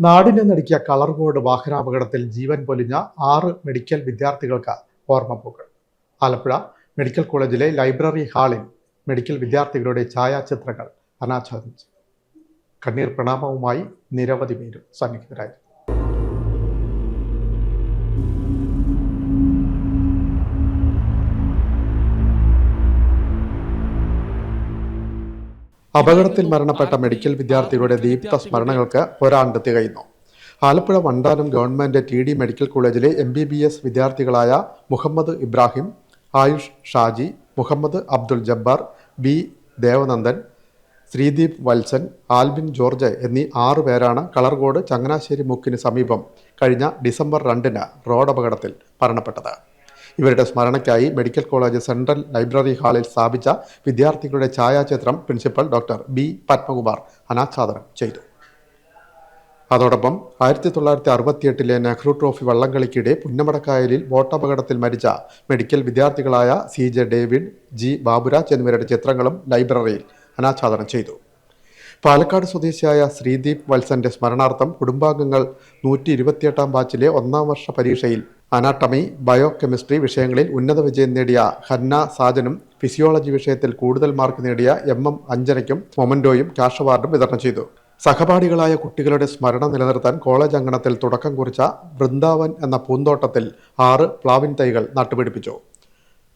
നാടിനെ നടുക്കിയ കളർകോട് വാഹനാപകടത്തിൽ ജീവൻ പൊലിഞ്ഞ 6 മെഡിക്കൽ വിദ്യാർത്ഥികൾക്ക് ഓർമ്മപ്പൂക്കൾ. ആലപ്പുഴ മെഡിക്കൽ കോളേജിലെ ലൈബ്രറി ഹാളിൽ മെഡിക്കൽ വിദ്യാർത്ഥികളുടെ ഛായാചിത്രങ്ങൾ അനാച്ഛാദനം ചെയ്തു. കണ്ണീർ പ്രണാമവുമായി നിരവധി പേരും സന്നിഹിതരായി. അപകടത്തിൽ മരണപ്പെട്ട മെഡിക്കൽ വിദ്യാർത്ഥികളുടെ ദീപ്ത സ്മരണകൾക്ക് ഒരാണ്ട് തികയുന്നു. Alappuzha Vandanam government TD medical കോളേജിലെ MBBS വിദ്യാർത്ഥികളായ മുഹമ്മദ് ഇബ്രാഹിം, ആയുഷ് ഷാജി, മുഹമ്മദ് അബ്ദുൽ ജബ്ബാർ, B ദേവനന്ദൻ, ശ്രീദീപ് വത്സൻ, ആൽബിൻ ജോർജ് എന്നീ 6 പേരാണ് കളർകോട് ചങ്ങനാശ്ശേരി മുക്കിന് സമീപം കഴിഞ്ഞ ഡിസംബർ 2-ന് റോഡപകടത്തിൽ മരണപ്പെട്ടത്. ഇവരുടെ സ്മരണയ്ക്കായി മെഡിക്കൽ കോളേജ് സെൻട്രൽ ലൈബ്രറി ഹാളിൽ സ്ഥാപിച്ച വിദ്യാർത്ഥികളുടെ ഛായാചിത്രം പ്രിൻസിപ്പൽ ഡോക്ടർ B പത്മകുമാർ അനാച്ഛാദനം ചെയ്തു. അതോടൊപ്പം 1968 നെഹ്റു ട്രോഫി വള്ളംകളിക്കിടെ പുന്നമടക്കായലിൽ ബോട്ടപകടത്തിൽ മരിച്ച മെഡിക്കൽ വിദ്യാർത്ഥികളായ CJ ഡേവിഡ്, G ബാബുരാജ് എന്നിവരുടെ ചിത്രങ്ങളും ലൈബ്രറിയിൽ അനാച്ഛാദനം ചെയ്തു. പാലക്കാട് സ്വദേശിയായ ശ്രീദീപ് വത്സന്റെ സ്മരണാർത്ഥം കുടുംബാംഗങ്ങൾ 128-ാം ബാച്ചിലെ 1-ാം വർഷ പരീക്ഷയിൽ അനാട്ടമി, ബയോ കെമിസ്ട്രി വിഷയങ്ങളിൽ ഉന്നത വിജയം നേടിയ ഹന്ന സാജനും ഫിസിയോളജി വിഷയത്തിൽ കൂടുതൽ മാർക്ക് നേടിയ MM അഞ്ജനയ്ക്കും മൊമന്റോയും ക്യാഷ് അവാർഡും വിതരണം ചെയ്തു. സഹപാഠികളായ കുട്ടികളുടെ സ്മരണ നിലനിർത്താൻ കോളേജ് അങ്കണത്തിൽ തുടക്കം കുറിച്ച വൃന്ദാവൻ എന്ന പൂന്തോട്ടത്തിൽ 6 പ്ലാവിൻ തൈകൾ നട്ടുപിടിപ്പിച്ചു.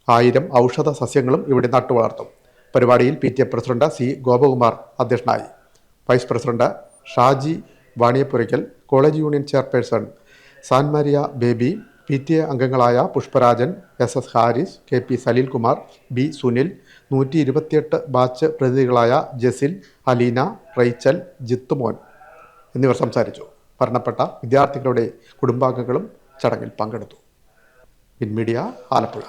1000 ഔഷധ സസ്യങ്ങളും ഇവിടെ നട്ടുവളർത്തും. പരിപാടിയിൽ PTA പ്രസിഡന്റ് C ഗോപകുമാർ അധ്യക്ഷനായി. Vice president Shaji Vaniyappurakkal, college union chairperson Sanmaria Baby, PTA അംഗങ്ങളായ Pushparajan, SS Haris, KP Salilkumar, B Sunil, 128 batch പ്രതിനിധികളായ ജെസിൽ, അലീന, റൈച്ചൽ, ജിത്തുമോൻ എന്നിവർ സംസാരിച്ചു. മരണപ്പെട്ട വിദ്യാർത്ഥികളുടെ കുടുംബാംഗങ്ങളും ചടങ്ങിൽ പങ്കെടുത്തു. മീഡിയ ആലപ്പുഴ.